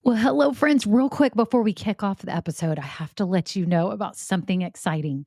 Well, hello, friends. Real quick before we kick off the episode, I have to let you know about something exciting.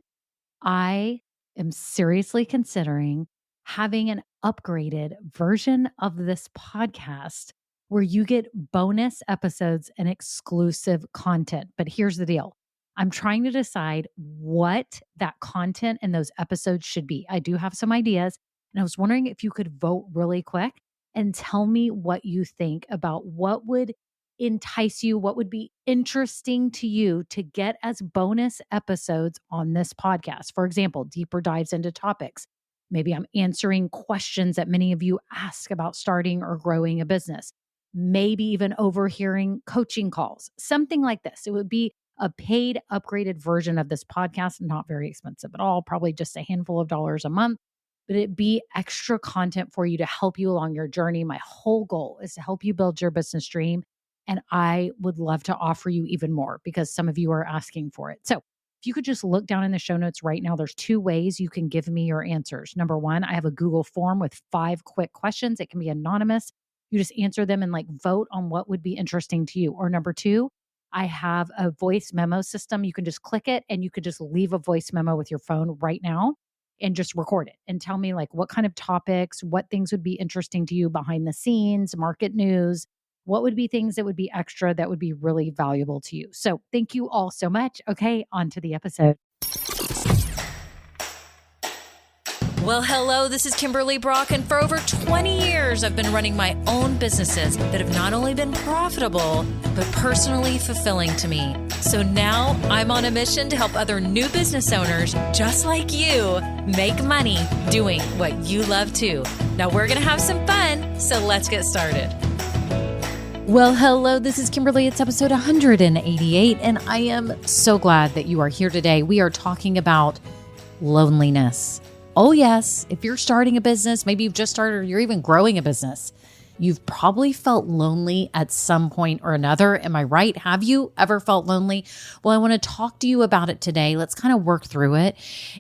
I am seriously considering having an upgraded version of this podcast where you get bonus episodes and exclusive content. But here's the deal, I'm trying to decide what that content and those episodes should be. I do have some ideas, and I was wondering if you could vote really quick and tell me what you think about what would entice you, what would be interesting to you to get as bonus episodes on this podcast. For example, deeper dives into topics. Maybe I'm answering questions that many of you ask about starting or growing a business. Maybe even overhearing coaching calls, something like this. It would be a paid, upgraded version of this podcast, not very expensive at all, probably just a handful of dollars a month, but it be extra content for you to help you along your journey. My whole goal is to help you build your business dream. And I would love to offer you even more because some of you are asking for it. So if you could just look down in the show notes right now, there's two ways you can give me your answers. Number one, I have a Google form with 5 quick questions. It can be anonymous. You just answer them and vote on what would be interesting to you. Or number two, I have a voice memo system. You can just click it and you could just leave a voice memo with your phone right now and just record it and tell me what kind of topics, what things would be interesting to you behind the scenes, market news. What would be things that would be extra that would be really valuable to you? So thank you all so much. Okay, on to the episode. Well, hello, this is Kimberly Brock, and for over 20 years, I've been running my own businesses that have not only been profitable, but personally fulfilling to me. So now I'm on a mission to help other new business owners just like you make money doing what you love too. Now we're going to have some fun, so let's get started. Well, hello, this is Kimberly. It's episode 188, and I am so glad that you are here today. We are talking about loneliness. Oh, yes, if you're starting a business, maybe you've just started or you're even growing a business, you've probably felt lonely at some point or another. Am I right? Have you ever felt lonely? Well, I want to talk to you about it today. Let's kind of work through it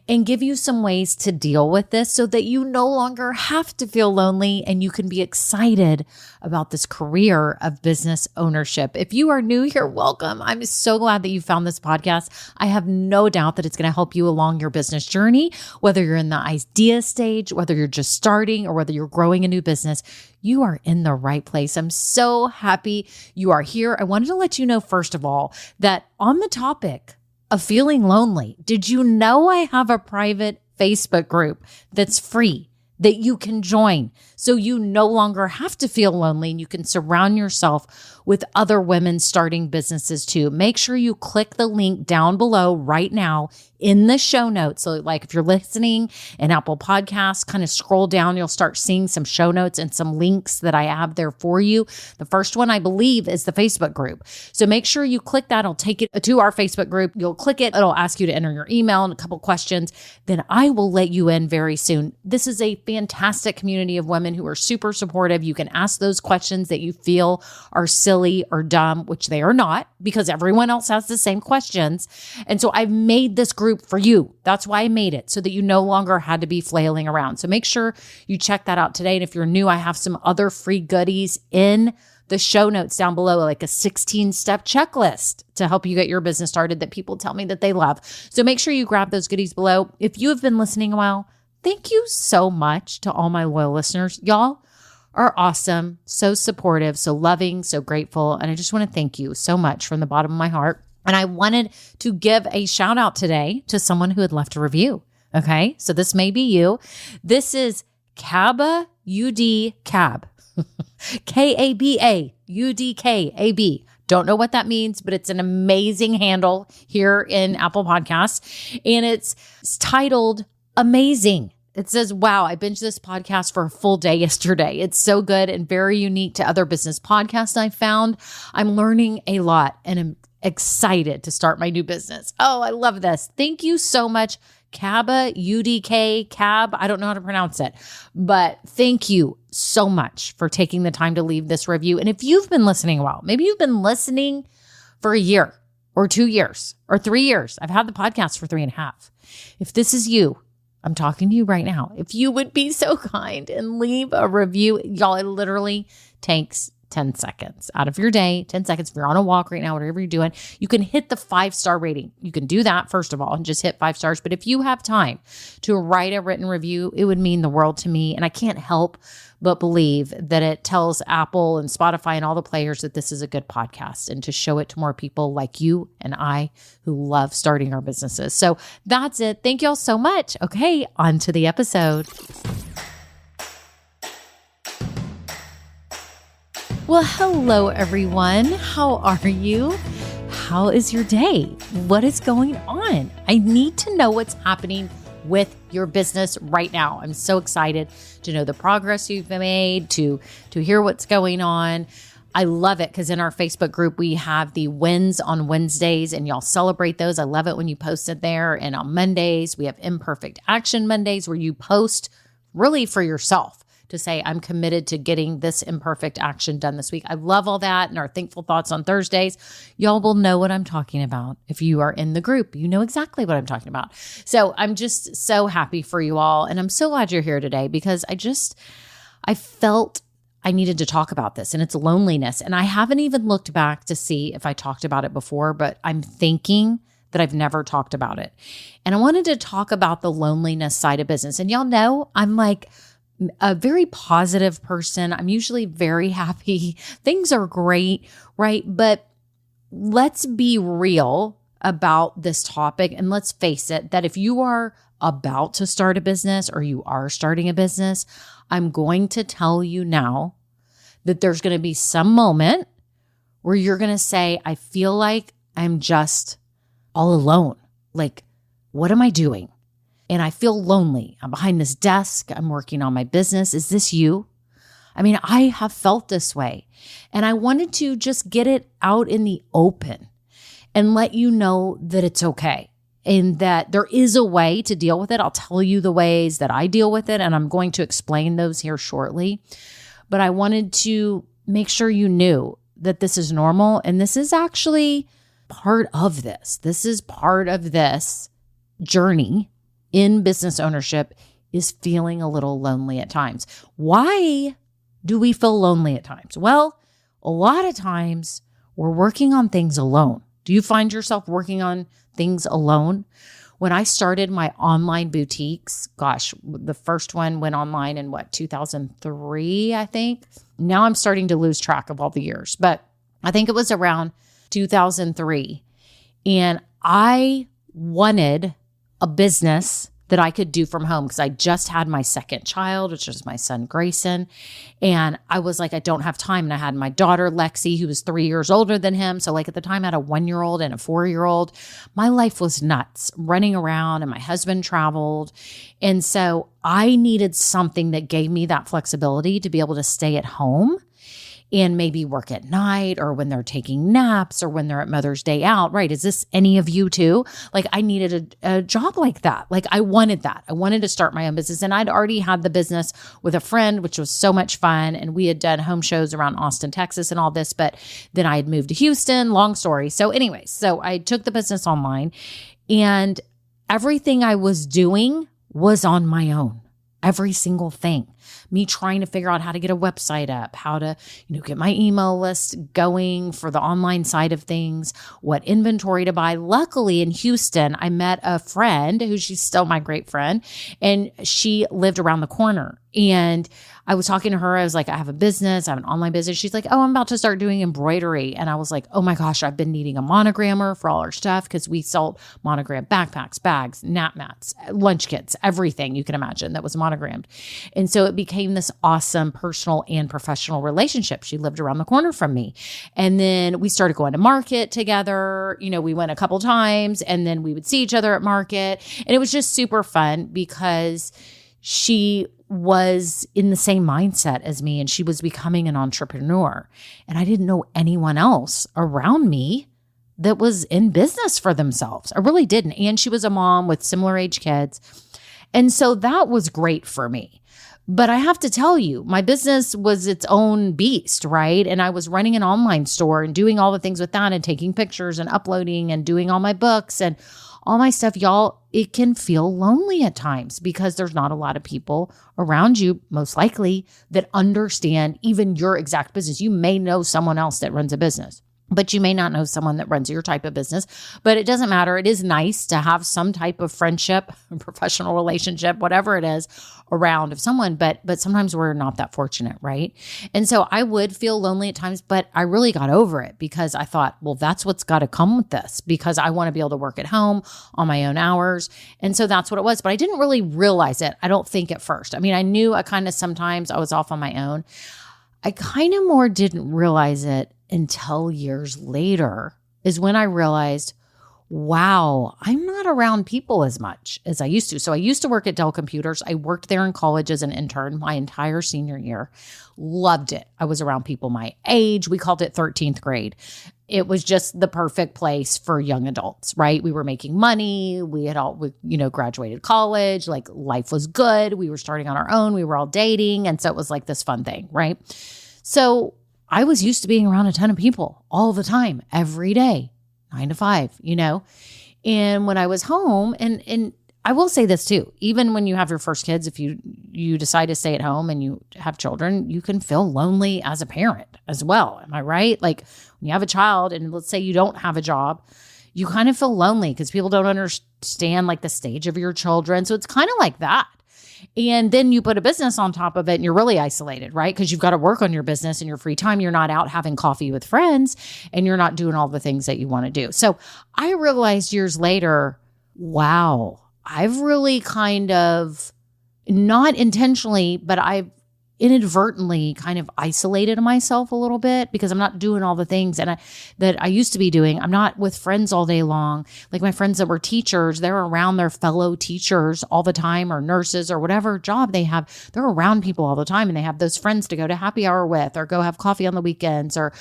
and give you some ways to deal with this so that you no longer have to feel lonely and you can be excited about this career of business ownership. If you are new here, welcome. I'm so glad that you found this podcast. I have no doubt that it's going to help you along your business journey, whether you're in the idea stage, whether you're just starting, or whether you're growing a new business. You are in the right place. I'm so happy you are here. I wanted to let you know, first of all, that on the topic of feeling lonely, did you know I have a private Facebook group that's free that you can join so you no longer have to feel lonely and you can surround yourself with other women starting businesses too? Make sure you click the link down below right now in the show notes. So if you're listening in Apple Podcasts, kind of scroll down, you'll start seeing some show notes and some links that I have there for you. The first one, I believe, is the Facebook group. So make sure you click that. It'll take you to our Facebook group. You'll click it. It'll ask you to enter your email and a couple questions. Then I will let you in very soon. This is a fantastic community of women who are super supportive. You can ask those questions that you feel are silly or dumb, which they are not, because everyone else has the same questions. And so I've made this group for you. That's why I made it, so that you no longer had to be flailing around. So make sure you check that out today. And if you're new, I have some other free goodies in the show notes down below, like a 16-step checklist to help you get your business started that people tell me that they love. So make sure you grab those goodies below. If you have been listening a while, thank you so much to all my loyal listeners. Y'all are awesome, so supportive, so loving, so grateful. And I just want to thank you so much from the bottom of my heart. And I wanted to give a shout out today to someone who had left a review. Okay, so this may be you. This is Kaba UD Cab, KABAUDKAB. Don't know what that means, but it's an amazing handle here in Apple Podcasts. And it's titled Amazing. It says, wow, I binged this podcast for a full day yesterday. It's so good and very unique to other business podcasts I found. I'm learning a lot and I'm excited to start my new business. Oh, I love this. Thank you so much, Kaba, UDK, Cab. I don't know how to pronounce it, but thank you so much for taking the time to leave this review. And if you've been listening a while, maybe you've been listening for a year or 2 years or 3 years. I've had the podcast for 3.5. If this is you, I'm talking to you right now. If you would be so kind and leave a review, y'all, it literally takes 10 seconds out of your day, 10 seconds. If you're on a walk right now, whatever you're doing, you can hit the 5-star rating. You can do that first of all and just hit 5 stars. But if you have time to write a written review, it would mean the world to me. And I can't help but believe that it tells Apple and Spotify and all the players that this is a good podcast and to show it to more people like you and I who love starting our businesses. So that's it. Thank you all so much. Okay, on to the episode. Well, hello, everyone. How are you? How is your day? What is going on? I need to know what's happening with your business right now. I'm so excited to know the progress you've made, to hear what's going on. I love it because in our Facebook group, we have the wins on Wednesdays and y'all celebrate those. I love it when you post it there. And on Mondays, we have Imperfect Action Mondays where you post really for yourself to say, I'm committed to getting this imperfect action done this week. I love all that. And our Thankful Thoughts on Thursdays. Y'all will know what I'm talking about. If you are in the group, you know exactly what I'm talking about. So I'm just so happy for you all. And I'm so glad you're here today because I felt I needed to talk about this, and it's loneliness. And I haven't even looked back to see if I talked about it before, but I'm thinking that I've never talked about it. And I wanted to talk about the loneliness side of business. And y'all know I'm like a very positive person. I'm usually very happy. Things are great, right? But let's be real about this topic. And let's face it, that if you are about to start a business or you are starting a business, I'm going to tell you now that there's going to be some moment where you're going to say, I feel like I'm just all alone. Like, what am I doing? And I feel lonely. I'm behind this desk. I'm working on my business. Is this you? I mean, I have felt this way. And I wanted to just get it out in the open and let you know that it's okay and that there is a way to deal with it. I'll tell you the ways that I deal with it, and I'm going to explain those here shortly. But I wanted to make sure you knew that this is normal, and this is actually part of this. This is part of this journey in business ownership, is feeling a little lonely at times. Why do we feel lonely at times? Well, a lot of times we're working on things alone. Do you find yourself working on things alone? When I started my online boutiques, gosh, the first one went online in 2003, I think. Now I'm starting to lose track of all the years, but I think it was around 2003. And I wanted a business that I could do from home because I just had my second child, which was my son, Grayson. And I was like, I don't have time. And I had my daughter, Lexi, who was 3 years older than him. So like at the time I had a 1-year-old and a 4-year-old. My life was nuts, running around, and my husband traveled. And so I needed something that gave me that flexibility to be able to stay at home and maybe work at night or when they're taking naps or when they're at Mother's Day out, right? Is this any of you too? Like I needed a job like that. Like I wanted that. I wanted to start my own business, and I'd already had the business with a friend, which was so much fun. And we had done home shows around Austin, Texas and all this, but then I had moved to Houston, long story. So anyways, so I took the business online, and everything I was doing was on my own. Every single thing. Me trying to figure out how to get a website up, how to, get my email list going for the online side of things, what inventory to buy. Luckily in Houston, I met a friend who she's still my great friend, and she lived around the corner. And I was talking to her. I was like, I have a business. I have an online business. She's like, oh, I'm about to start doing embroidery. And I was like, oh my gosh, I've been needing a monogrammer for all our stuff because we sold monogram backpacks, bags, nap mats, lunch kits, everything you can imagine that was monogrammed. And so it became this awesome personal and professional relationship. She lived around the corner from me. And then we started going to market together. We went a couple times, and then we would see each other at market. And it was just super fun because she was in the same mindset as me, and she was becoming an entrepreneur. And I didn't know anyone else around me that was in business for themselves. I really didn't. And she was a mom with similar age kids. And so that was great for me. But I have to tell you, my business was its own beast, right? And I was running an online store and doing all the things with that and taking pictures and uploading and doing all my books and all my stuff, y'all, it can feel lonely at times because there's not a lot of people around you, most likely, that understand even your exact business. You may know someone else that runs a business, but you may not know someone that runs your type of business. But it doesn't matter. It is nice to have some type of friendship, professional relationship, whatever it is, around of someone. But sometimes we're not that fortunate, right? And so I would feel lonely at times, but I really got over it because I thought, well, that's what's got to come with this, because I want to be able to work at home on my own hours. And so that's what it was. But I didn't really realize it, I don't think, at first. I mean, I knew sometimes I was off on my own. I kind of more didn't realize it until years later is when I realized, wow, I'm not around people as much as I used to. So I used to work at Dell Computers. I worked there in college as an intern my entire senior year. Loved it. I was around people my age. We called it 13th grade. It was just the perfect place for young adults, right? We were making money. We had all, graduated college. Like, life was good. We were starting on our own. We were all dating. And so it was like this fun thing, right? So I was used to being around a ton of people all the time, every day, 9 to 5, And when I was home, and I will say this too, even when you have your first kids, if you decide to stay at home and you have children, you can feel lonely as a parent as well. Am I right? Like, when you have a child and let's say you don't have a job, you kind of feel lonely because people don't understand like the stage of your children. So it's kind of like that. And then you put a business on top of it and you're really isolated, right? Because you've got to work on your business in your free time. You're not out having coffee with friends and you're not doing all the things that you want to do. So I realized years later, wow, I've really kind of, not intentionally, but I've inadvertently kind of isolated myself a little bit because I'm not doing all the things that I used to be doing. I'm not with friends all day long. Like, my friends that were teachers, they're around their fellow teachers all the time, or nurses, or whatever job they have. They're around people all the time, and they have those friends to go to happy hour with, or go have coffee on the weekends, or,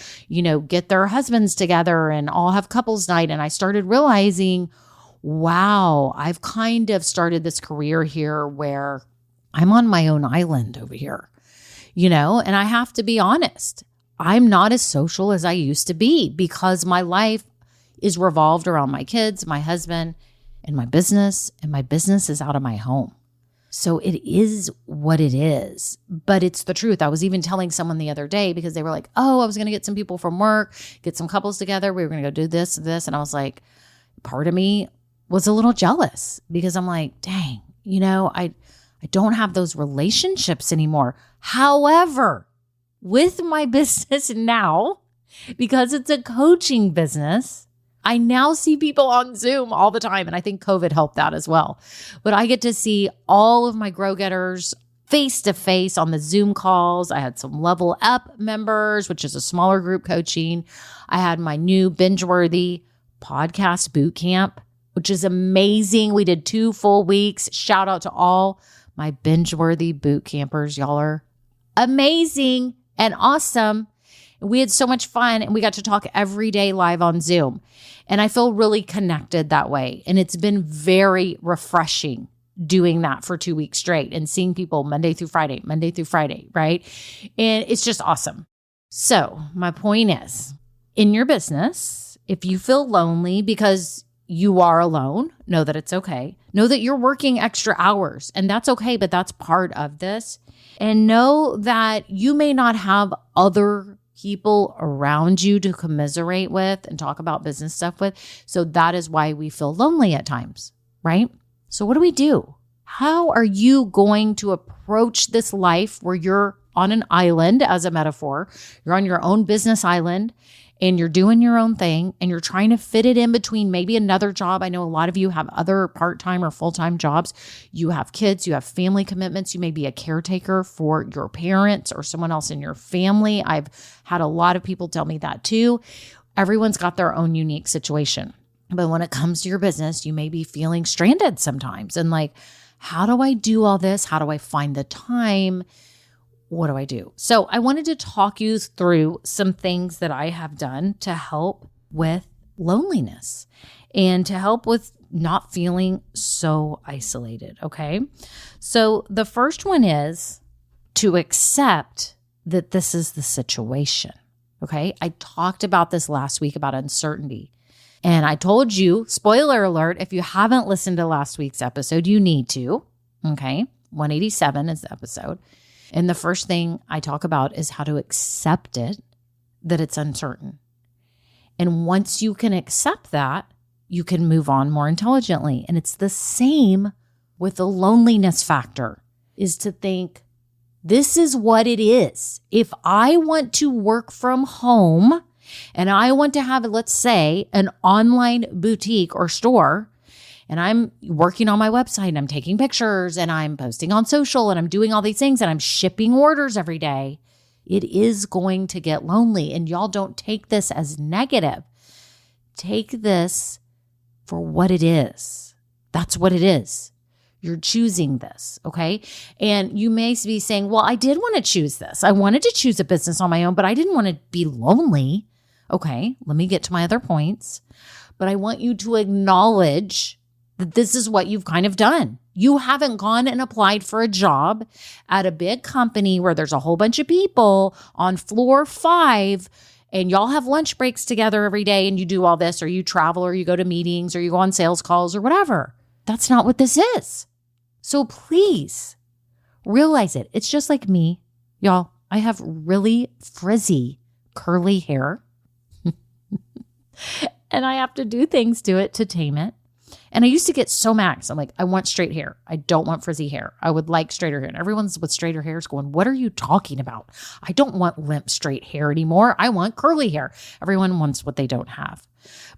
get their husbands together and all have couples night. And I started realizing, wow, I've kind of started this career here where I'm on my own island over here. And I have to be honest, I'm not as social as I used to be because my life is revolved around my kids, my husband, and my business is out of my home. So it is what it is, but it's the truth. I was even telling someone the other day because they were like, oh, I was going to get some people from work, get some couples together. We were going to go do this. And I was like, part of me was a little jealous because I'm like, dang, I don't have those relationships anymore. However, with my business now, because it's a coaching business, I now see people on Zoom all the time. And I think COVID helped that as well. But I get to see all of my Grow Getters face to face on the Zoom calls. I had some Level Up members, which is a smaller group coaching. I had my new Binge-Worthy podcast boot camp, which is amazing. We did 2 full weeks. Shout out to all my Binge-Worthy boot campers. Y'all are amazing and awesome. We had so much fun, and we got to talk every day live on Zoom. And I feel really connected that way. And it's been very refreshing doing that for 2 weeks straight and seeing people Monday through Friday, right? And it's just awesome. So my point is, in your business, if you feel lonely because you are alone, know that it's okay. Know that you're working extra hours, and that's okay, but that's part of this. And know that you may not have other people around you to commiserate with and talk about business stuff with. So that is why we feel lonely at times, right? So what do we do? How are you going to approach this life where you're on an island, as a metaphor? You're on your own business island, and you're doing your own thing, and you're trying to fit it in between maybe another job. I know a lot of you have other part-time or full-time jobs. You have kids, you have family commitments. You may be a caretaker for your parents or someone else in your family. I've had a lot of people tell me that too. Everyone's got their own unique situation. But when it comes to your business, you may be feeling stranded sometimes. And like, how do I do all this? How do I find the time? What do I do? So I wanted to talk you through some things that I have done to help with loneliness and to help with not feeling so isolated. Okay. So the first one is to accept that this is the situation. Okay. I talked about this last week about uncertainty. And I told you, spoiler alert, if you haven't listened to last week's episode, you need to. Okay. 187 is the episode. And the first thing I talk about is how to accept it, that it's uncertain. And once you can accept that, you can move on more intelligently. And it's the same with the loneliness factor, is to think, this is what it is. If I want to work from home and I want to have, let's say, an online boutique or store, and I'm working on my website and I'm taking pictures and I'm posting on social and I'm doing all these things and I'm shipping orders every day, it is going to get lonely. And y'all don't take this as negative. Take this for what it is. That's what it is. You're choosing this, okay? And you may be saying, well, I did want to choose this. I wanted to choose a business on my own, but I didn't want to be lonely. Okay, let me get to my other points. But I want you to acknowledge that this is what you've kind of done. You haven't gone and applied for a job at a big company where there's a whole bunch of people on floor 5 and y'all have lunch breaks together every day and you do all this, or you travel, or you go to meetings, or you go on sales calls, or whatever. That's not what this is. So please realize it. It's just like me. Y'all, I have really frizzy, curly hair. And I have to do things to it to tame it. And I used to get so mad. I'm like, I want straight hair. I don't want frizzy hair. I would like straighter hair. And everyone's with straighter hair is going, what are you talking about? I don't want limp straight hair anymore. I want curly hair. Everyone wants what they don't have.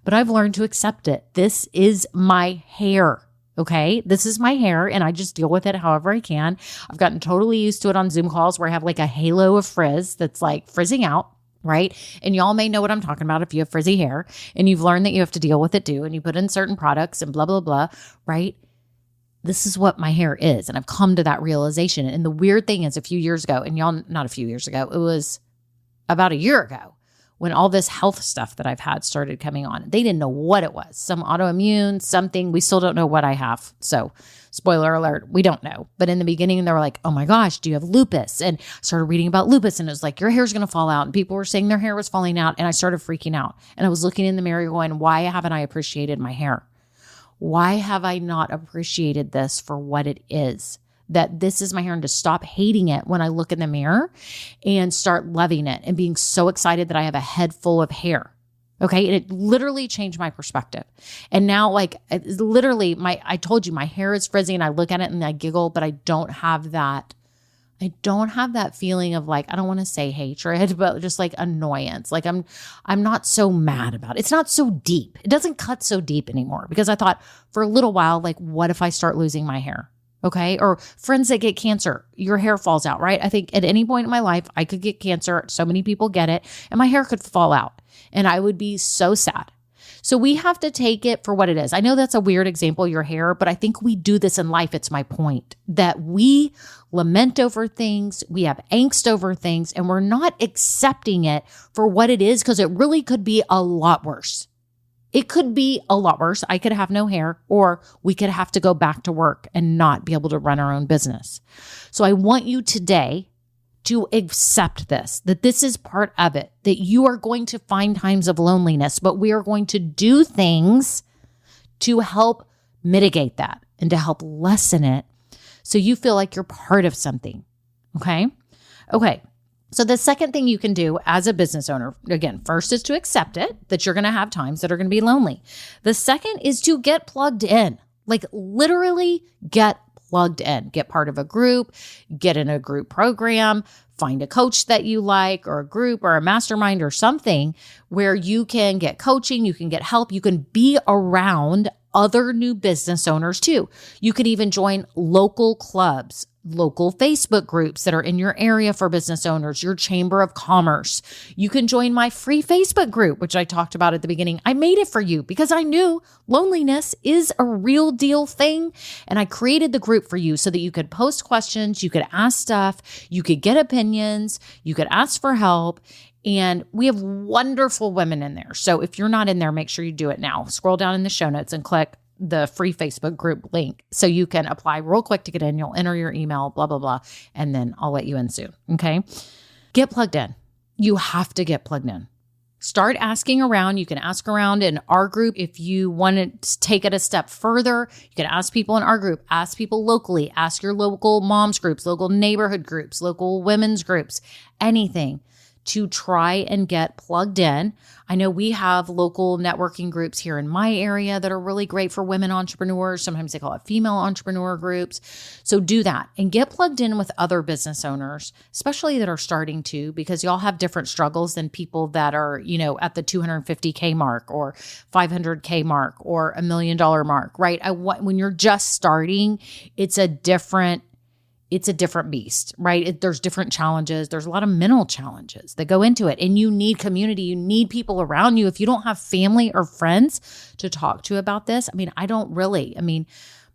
But I've learned to accept it. This is my hair. Okay, this is my hair and I just deal with it however I can. I've gotten totally used to it on Zoom calls where I have like a halo of frizz that's like frizzing out, right? And y'all may know what I'm talking about if you have frizzy hair and you've learned that you have to deal with it too, and you put in certain products and blah, blah, blah, right? This is what my hair is. And I've come to that realization. And the weird thing is, a few years ago, and y'all, not a few years ago, it was about a year ago, when all this health stuff that I've had started coming on. They didn't know what it was. Some autoimmune, something. We still don't know what I have. So spoiler alert, we don't know. But in the beginning, they were like, oh my gosh, do you have lupus? And I started reading about lupus and it was like, your hair's going to fall out. And people were saying their hair was falling out. And I started freaking out. And I was looking in the mirror going, why haven't I appreciated my hair? Why have I not appreciated this for what it is? That this is my hair, and to stop hating it when I look in the mirror and start loving it and being so excited that I have a head full of hair. Okay. And it literally changed my perspective. And now, like, literally I told you my hair is frizzy and I look at it and I giggle, but I don't have that feeling of, like, I don't want to say hatred, but just like annoyance. Like I'm not so mad about it. It's not so deep. It doesn't cut so deep anymore, because I thought for a little while, like, what if I start losing my hair? Okay. Or friends that get cancer, your hair falls out, right? I think at any point in my life, I could get cancer. So many people get it and my hair could fall out and I would be so sad. So we have to take it for what it is. I know that's a weird example, your hair, but I think we do this in life. It's my point that we lament over things. We have angst over things and we're not accepting it for what it is, because it really could be a lot worse. It could be a lot worse. I could have no hair, or we could have to go back to work and not be able to run our own business. So I want you today to accept this, that this is part of it, that you are going to find times of loneliness, but we are going to do things to help mitigate that and to help lessen it so you feel like you're part of something. Okay. So the second thing you can do as a business owner, again, first is to accept it, that you're going to have times that are going to be lonely. The second is to get plugged in, like literally get plugged in, get part of a group, get in a group program, find a coach that you like, or a group or a mastermind or something where you can get coaching, you can get help, you can be around other new business owners too. You can even join local clubs, local Facebook groups that are in your area for business owners, your chamber of commerce. You can join my free Facebook group, which I talked about at the beginning. I made it for you because I knew loneliness is a real deal thing. And I created the group for you so that you could post questions, you could ask stuff, you could get opinions, you could ask for help. And we have wonderful women in there. So if you're not in there, make sure you do it now. Scroll down in the show notes and click the free Facebook group link so you can apply real quick to get in. You'll enter your email, blah, blah, blah. And then I'll let you in soon. Okay. Get plugged in. You have to get plugged in. Start asking around. You can ask around in our group. If you want to take it a step further, you can ask people in our group, ask people locally, ask your local moms groups, local neighborhood groups, local women's groups, anything to try and get plugged in. I know we have local networking groups here in my area that are really great for women entrepreneurs. Sometimes they call it female entrepreneur groups. So do that and get plugged in with other business owners, especially that are starting to, because y'all have different struggles than people that are, at the 250K mark or 500K mark or $1 million mark, right? When you're just starting, it's a different beast, right? There's different challenges. There's a lot of mental challenges that go into it. And you need community. You need people around you. If you don't have family or friends to talk to about this,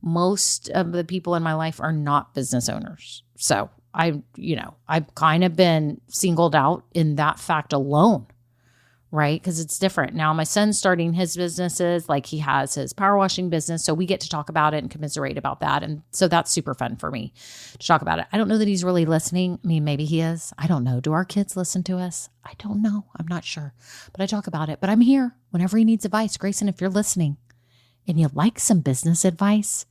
most of the people in my life are not business owners. So I've kind of been singled out in that fact alone, right? Because it's different. Now my son's starting his businesses, like he has his power washing business. So we get to talk about it and commiserate about that. And so that's super fun for me to talk about it. I don't know that he's really listening. Maybe he is. I don't know. Do our kids listen to us? I don't know. I'm not sure. But I talk about it. But I'm here whenever he needs advice. Grayson, if you're listening and you like some business advice,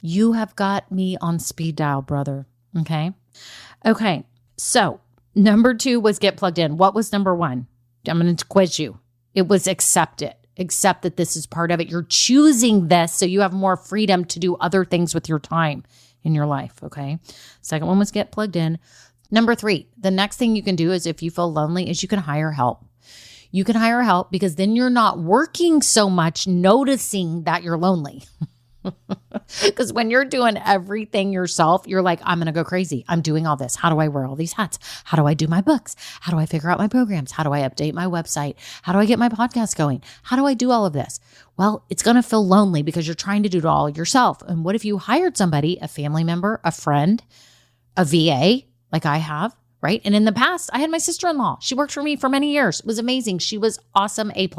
you have got me on speed dial, brother. Okay. So number 2 was get plugged in. What was number 1? I'm going to quiz you. It was accept it. Accept that this is part of it. You're choosing this so you have more freedom to do other things with your time in your life, okay? Second one was get plugged in. Number 3, the next thing you can do is if you feel lonely is you can hire help. You can hire help because then you're not working so much noticing that you're lonely. Because when you're doing everything yourself, you're like, I'm going to go crazy. I'm doing all this. How do I wear all these hats? How do I do my books? How do I figure out my programs? How do I update my website? How do I get my podcast going? How do I do all of this? Well, it's going to feel lonely because you're trying to do it all yourself. And what if you hired somebody, a family member, a friend, a VA, like I have, right? And in the past, I had my sister-in-law. She worked for me for many years. It was amazing. She was awesome, A+.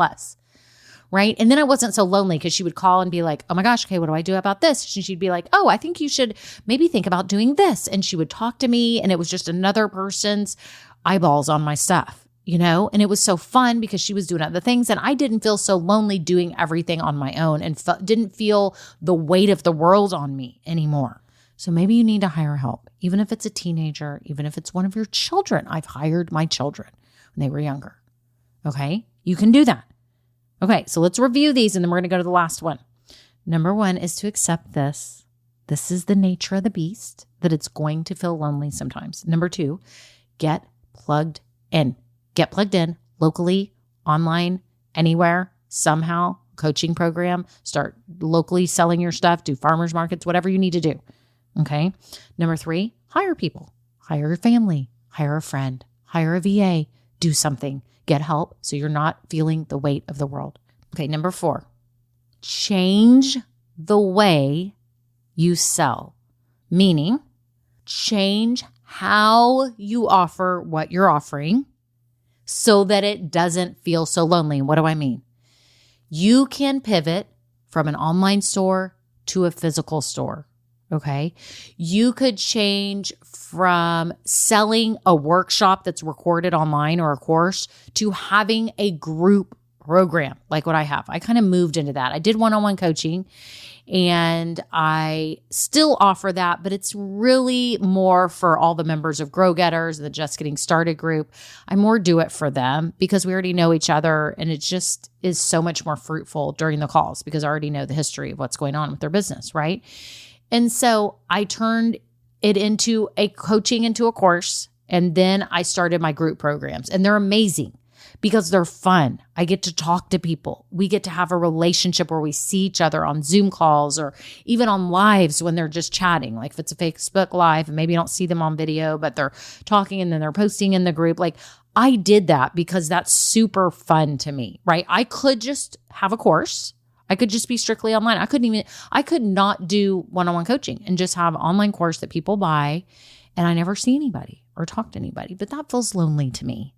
Right. And then I wasn't so lonely because she would call and be like, oh my gosh, okay, what do I do about this? And she'd be like, oh, I think you should maybe think about doing this. And she would talk to me and it was just another person's eyeballs on my stuff, and it was so fun because she was doing other things and I didn't feel so lonely doing everything on my own and didn't feel the weight of the world on me anymore. So maybe you need to hire help, even if it's a teenager, even if it's one of your children. I've hired my children when they were younger. Okay. You can do that. Okay, so let's review these and then we're going to go to the last one. Number 1 is to accept this. This is the nature of the beast, that it's going to feel lonely sometimes. Number 2, get plugged in. Get plugged in locally, online, anywhere, somehow, coaching program, start locally selling your stuff, do farmers markets, whatever you need to do. Okay. Number 3, hire people, hire your family, hire a friend, hire a VA, do something. Get help so you're not feeling the weight of the world. Okay, number 4, change the way you sell, meaning change how you offer what you're offering so that it doesn't feel so lonely. And what do I mean? You can pivot from an online store to a physical store. Okay. You could change from selling a workshop that's recorded online or a course to having a group program like what I have. I kind of moved into that. I did one-on-one coaching and I still offer that, but it's really more for all the members of Grow Getters, the Just Getting Started group. I more do it for them because we already know each other and it just is so much more fruitful during the calls because I already know the history of what's going on with their business, right? And so I turned it into a coaching into a course. And then I started my group programs and they're amazing because they're fun. I get to talk to people. We get to have a relationship where we see each other on Zoom calls or even on lives when they're just chatting. Like if it's a Facebook live and maybe you don't see them on video, but they're talking and then they're posting in the group. Like I did that because that's super fun to me, right? I could just have a course. I could just be strictly online. I could not do one-on-one coaching and just have an online course that people buy and I never see anybody or talk to anybody, but that feels lonely to me.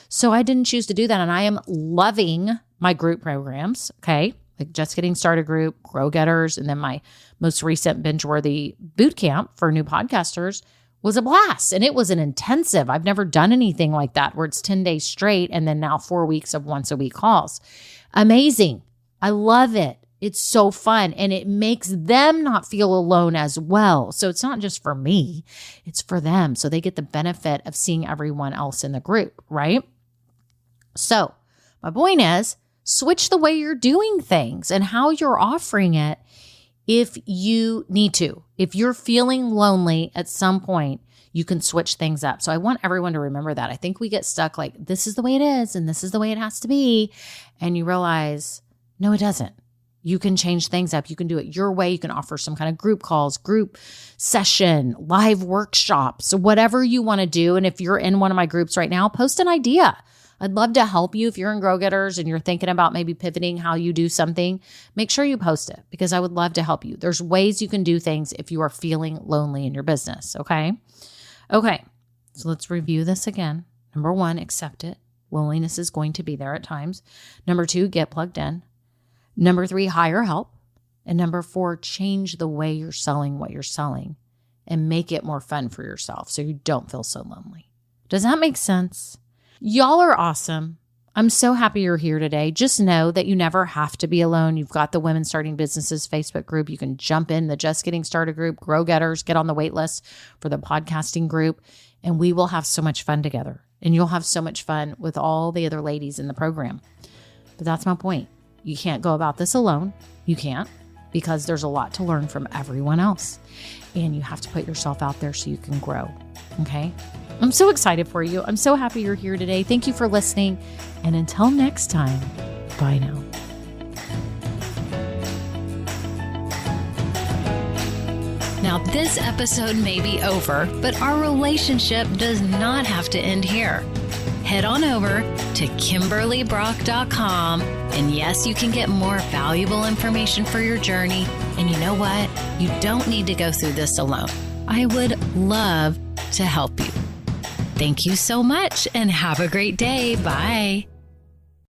So I didn't choose to do that. And I am loving my group programs. Okay. Like Just Getting Started group, Grow Getters, and then my most recent Binge Worthy boot camp for new podcasters, was a blast. And it was an intensive. I've never done anything like that where it's 10 days straight and then now 4 weeks of once a week calls. Amazing. I love it. It's so fun. And it makes them not feel alone as well. So it's not just for me, it's for them. So they get the benefit of seeing everyone else in the group, right? So my point is, switch the way you're doing things and how you're offering it if you need to. If you're feeling lonely at some point, you can switch things up. So I want everyone to remember that. I think we get stuck like, this is the way it is and this is the way it has to be. And you realize, no, it doesn't. You can change things up. You can do it your way. You can offer some kind of group calls, group session, live workshops, whatever you want to do. And if you're in one of my groups right now, post an idea. I'd love to help you. If you're in Grow Getters and you're thinking about maybe pivoting how you do something, make sure you post it because I would love to help you. There's ways you can do things if you are feeling lonely in your business, okay? Okay, so let's review this again. Number 1, accept it. Loneliness is going to be there at times. Number 2, get plugged in. Number 3, hire help. And number 4, change the way you're selling what you're selling and make it more fun for yourself so you don't feel so lonely. Does that make sense? Y'all are awesome. I'm so happy you're here today. Just know that you never have to be alone. You've got the Women Starting Businesses Facebook group. You can jump in the Just Getting Started group, Grow Getters, get on the wait list for the podcasting group, and we will have so much fun together. And you'll have so much fun with all the other ladies in the program. But that's my point. You can't go about this alone. You can't, because there's a lot to learn from everyone else. And you have to put yourself out there so you can grow. Okay? I'm so excited for you. I'm so happy you're here today. Thank you for listening. And until next time, bye now. Now, this episode may be over, but our relationship does not have to end here. Head on over to KimberlyBrock.com. And yes, you can get more valuable information for your journey. And you know what? You don't need to go through this alone. I would love to help you. Thank you so much and have a great day. Bye.